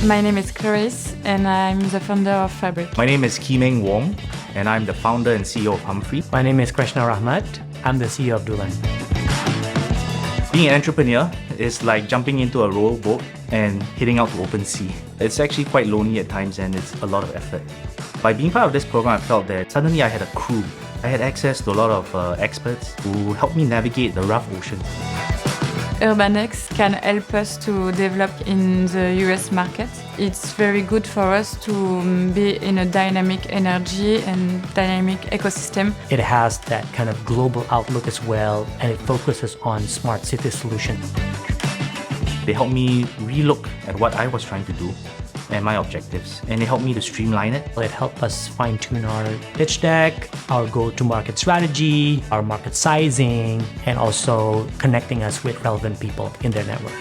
My name is Clarice and I'm the founder of Fabric. My name is Kimeng Wong and I'm the founder and CEO of Humphrey. My name is Krishna Rahmat. I'm the CEO of Dulan. Being an entrepreneur is like jumping into a rowboat and heading out to open sea. It's actually quite lonely at times and it's a lot of effort. By being part of this program, I felt that suddenly I had a crew. I had access to a lot of experts who helped me navigate the rough ocean. UrbanX can help us to develop in the US market. It's very good for us to be in a dynamic energy and dynamic ecosystem. It has that kind of global outlook as well, and it focuses on smart city solutions. They helped me relook at what I was trying to do and my objectives, and it helped me to streamline it. It helped us fine-tune our pitch deck, our go-to-market strategy, our market sizing, and also connecting us with relevant people in their network.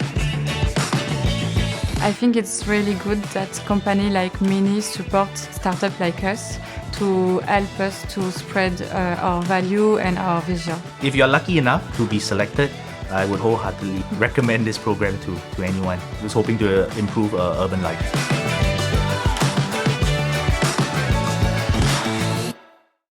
I think it's really good that company like Mini support startup like us to help us to spread our value and our vision. If you're lucky enough to be selected, I would wholeheartedly recommend this program to anyone who's hoping to improve urban life.